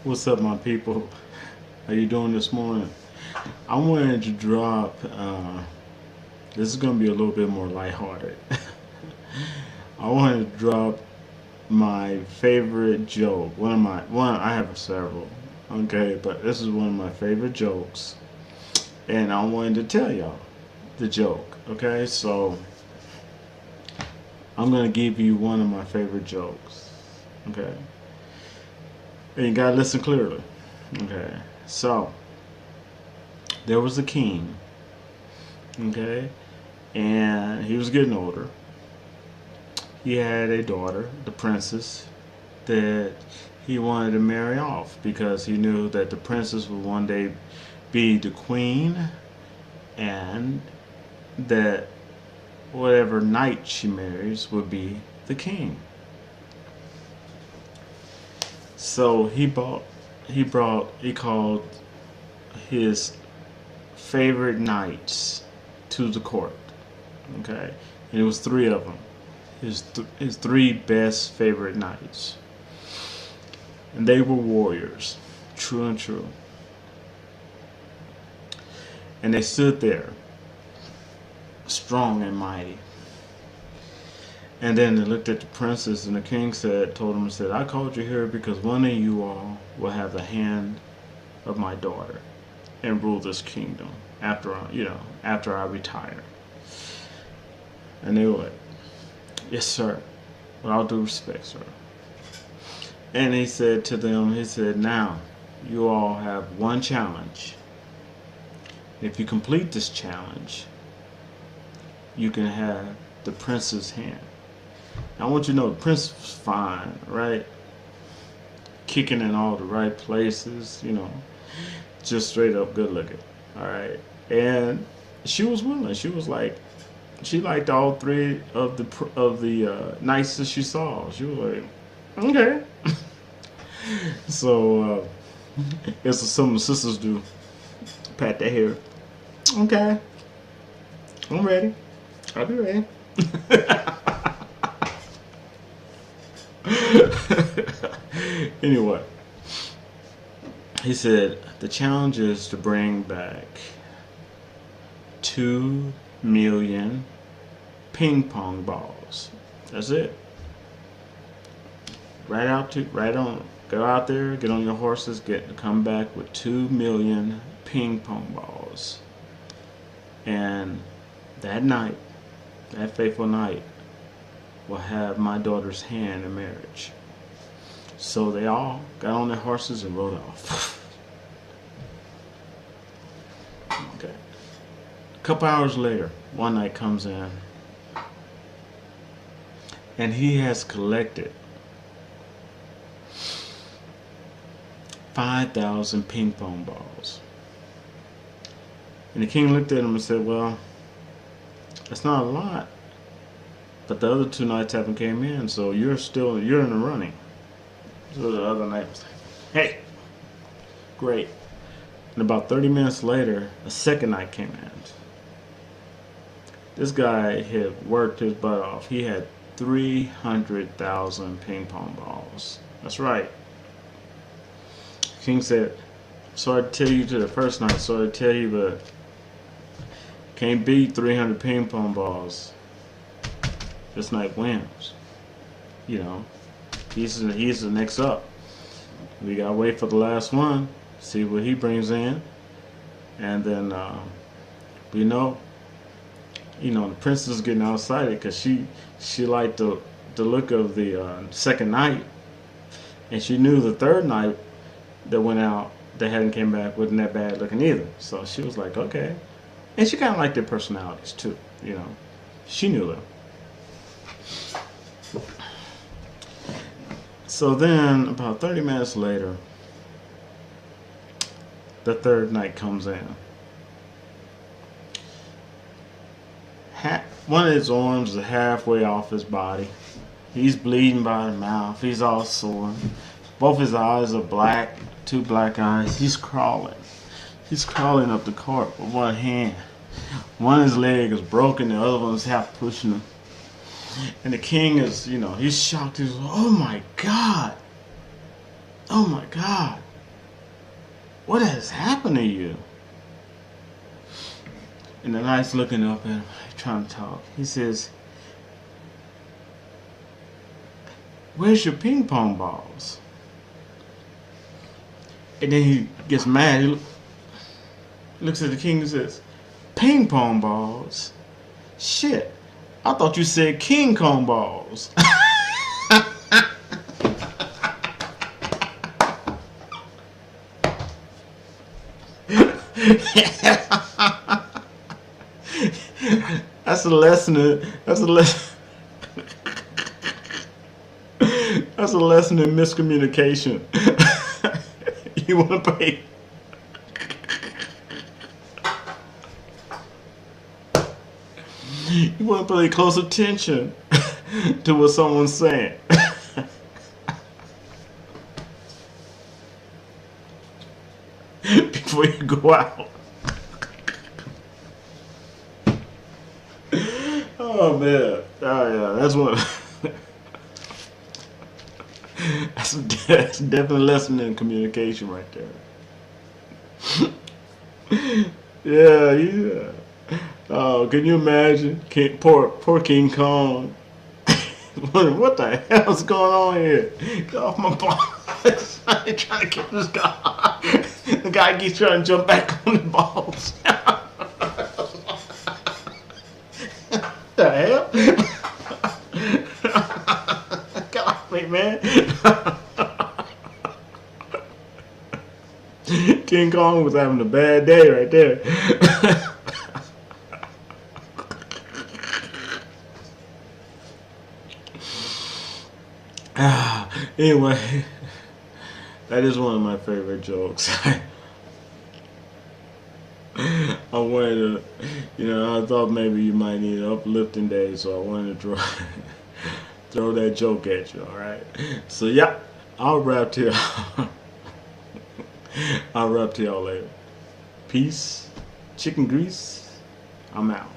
What's up, my people? How you doing this morning? I wanted to drop. This is gonna be a little bit more lighthearted. I wanted to drop my favorite joke. One. I have several. Okay, but this is one of my favorite jokes, and I wanted to tell y'all the joke. Okay, so I'm gonna give you one of my favorite jokes. Okay, and you gotta listen clearly. Okay, so there was a king, okay, and he was getting older. He had a daughter, the princess, that he wanted to marry off because he knew that the princess would one day be the queen and that whatever knight she marries would be the king. So he called his favorite knights to the court. Okay, and it was three of them. His three best favorite knights, and they were warriors, true and true. And they stood there, strong and mighty. And then they looked at the princess, and the king told him, said, "I called you here because one of you all will have the hand of my daughter and rule this kingdom after I retire." And they were like, "Yes, sir. With all due respect, sir." And he said to them, he said, "Now, you all have one challenge. If you complete this challenge, you can have the prince's hand." Now, I want you to know the prince was fine, right? Kicking in all the right places, just straight up good looking. All right. And she was willing. She was like, she liked all three of the knights that she saw. She was like, okay. So it's some sisters do. Pat their hair. Okay, I'm ready. I'll be ready. Anyway, he said the challenge is to bring back 2 million ping pong balls. That's it. Right on. Go out there, get on your horses, come back with 2 million ping pong balls. And that night, that fateful night, will have my daughter's hand in marriage. So they all got on their horses and rode off. Okay. A couple hours later, one knight comes in, and he has collected 5,000 ping pong balls. And the king looked at him and said, "Well, that's not a lot, but the other two knights haven't came in, so you're in the running." So the other knight was like, "Hey, great." And about 30 minutes later, a second knight came in. This guy had worked his butt off. He had 300,000 ping pong balls. That's right. King said, "Sorry to tell you," to the first knight, "sorry to tell you, but can't beat 300 ping pong balls. This knight wins. He's the next up. We gotta wait for the last one, see what he brings in, and then the princess is getting all excited because she liked the look of the second knight, and she knew the third knight that went out that hadn't came back wasn't that bad looking either. So she was like, okay. And she kind of liked their personalities too, She knew them. So then, about 30 minutes later, the third knight comes in. One of his arms is halfway off his body. He's bleeding by the mouth. He's all sore. Both his eyes are black, 2 black eyes. He's crawling. He's crawling up the court with one hand. One of his leg is broken, the other one's half pushing him. And the king is, he's shocked. He's like, oh my God. what has happened to you? And the knight's looking up at him, trying to talk. He says, where's your ping pong balls? And then he gets mad. He looks at the king and says, ping pong balls? Shit, I thought you said King Kong balls. That's a lesson. That's a lesson. That's a lesson in miscommunication. You want to pay. You want to pay close attention to what someone's saying. Before you go out. Oh man. Oh yeah, that's one. That's definitely a lesson in communication right there. Yeah. Oh, can you imagine? Poor King Kong. What the hell's going on here? Get off my balls. I'm trying to kick this guy. The guy keeps trying to jump back on the balls. The hell? Get off me, man. King Kong was having a bad day right there. Anyway, that is one of my favorite jokes. I wanted to, I thought maybe you might need an uplifting day, so I wanted to throw that joke at you, alright? So, yeah, I'll wrap to y'all. I'll wrap to y'all later. Peace, chicken grease, I'm out.